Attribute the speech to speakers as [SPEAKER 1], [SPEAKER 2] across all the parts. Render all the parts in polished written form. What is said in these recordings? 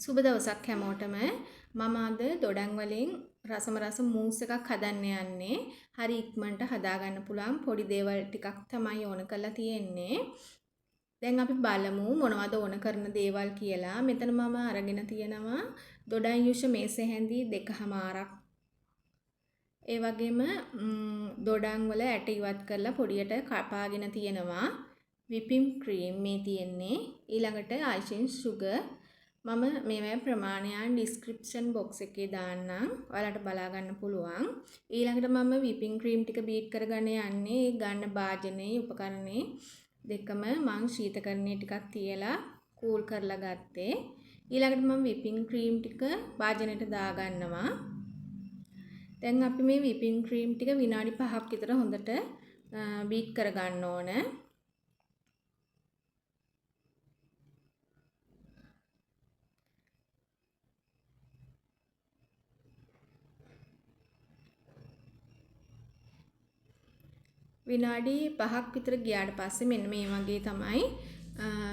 [SPEAKER 1] සුබ දවසක් හැමෝටම. මම අද දොඩම් වලින් රසම රස මූස් එකක් හදන්න යන්නේ. හරි ඉක්මනට හදාගන්න පුළුවන් පොඩි දේවල් ටිකක් තමයි ඕන කරලා තියෙන්නේ. දැන් අපි බලමු මොනවද ඕන කරන දේවල් කියලා. මෙතන මම අරගෙන තියෙනවා දොඩම් යුෂ මේසේ හැඳි 2මාරක්. ඒ වගේම දොඩම් වල ඇට ඉවත් කරලා පොඩියට කපාගෙන තියෙනවා. whipping cream මේ තියෙන්නේ. ඊළඟට icing sugar මම මේවැ ප්‍රමාණයන් ඩිස්ක්‍රිප්ෂන් බොක්ස් එකේ දාන්නම්. ඔයාලට බලා ගන්න පුළුවන්. ඊළඟට මම whipping cream ටික බීට් කරගෙන යන්නේ. ගන්න භාජනයේ උපකරණේ දෙකම මං ශීතකරණයේ ටිකක් තියලා කූල් කරලා ගත්තේ. ඊළඟට මම whipping cream ටික භාජනයට දා ගන්නවා. දැන් අපි මේ whipping cream ටික විනාඩි 5ක් විතර හොඳට බීට් කර ගන්න ඕන. විනාඩි 5ක් විතර ගියාට පස්සේ මෙන්න මේ වගේ තමයි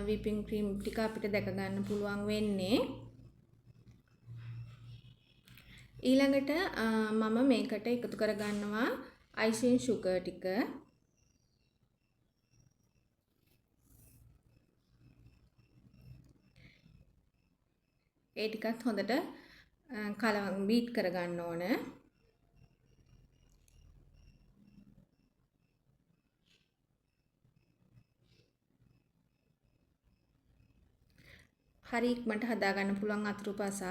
[SPEAKER 1] whipping cream ටික අපිට දැක ගන්න පුළුවන් වෙන්නේ. ඊළඟට මම මේකට එකතු කර ගන්නවා icing sugar ටික. ඒ ටිකත් හොඳට කලවම් බීට් කර ගන්න ඕන. හරි ඉක්මනට හදා ගන්න පුළුවන් අතුරුපසක්.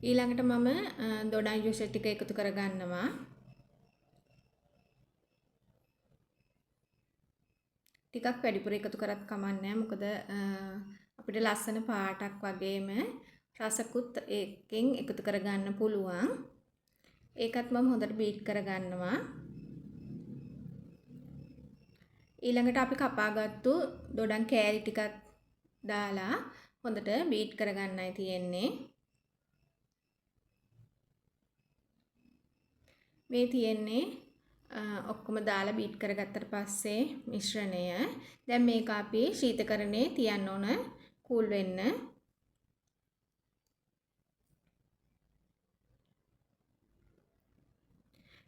[SPEAKER 1] ඊළඟට මම දොඩම් යුෂ ටික එකතු කර ගන්නවා. ටිකක් වැඩිපුර එකතු කරත් කමක් නැහැ. මොකද අපිට ලස්සන පාටක් වගේම රසකුත් එකෙන් එකතු කර ගන්න පුළුවන්. ඒකත් මම හොඳට බීට් කර ගන්නවා. ඊළඟට අපි කපාගත්තු දොඩම් කෑලි ටිකක් දාලා හොඳට බීට් කරගන්නයි තියෙන්නේ. මේ තියෙන්නේ ඔක්කොම දාලා බීට් කරගත්තට පස්සේ මිශ්‍රණය. දැන් මේක අපි ශීතකරණයේ තියන්න ඕන කූල් වෙන්න.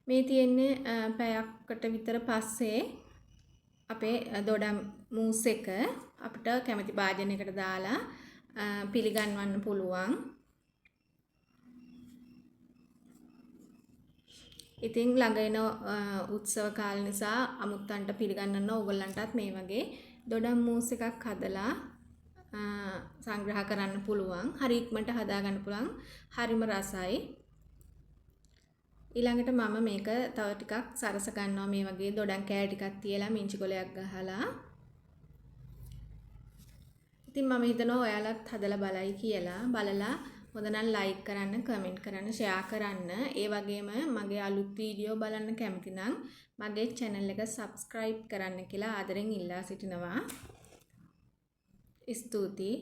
[SPEAKER 1] මේ තියෙන්නේ පැයකට විතර පස්සේ අපේ දොඩම් මූස් එක අපිට කැමති භාජනයකට දාලා පිළිගන්වන්න පුළුවන්. ඉතින් ළඟ එන උත්සව කාල නිසා අමුත්තන්ට පිළිගන්නන්න ඕගොල්ලන්ටත් මේ වගේ දොඩම් මූස් එකක් හදලා සංග්‍රහ කරන්න පුළුවන්. හරි ඉක්මනට හදා ගන්න පුළුවන්. හරිම රසයි. ඊළඟට මම මේක තව ටිකක් සරස ගන්නවා මේ වගේ දොඩම් කෑලි ටිකක් තියලා මිංචි කොලයක් ගහලා. ඉතින් මම හිතනවා ඔයාලත් හදලා බලයි කියලා. බලලා හොඳ නම් ලයික් කරන්න, කමෙන්ට් කරන්න, ෂෙයා කරන්න. ඒ වගේම මගේ අලුත් වීඩියෝ බලන්න කැමති නම් මගේ channel එක subscribe කරන්න කියලා ආදරෙන් ඉල්ලා සිටිනවා. ස්තුතියි.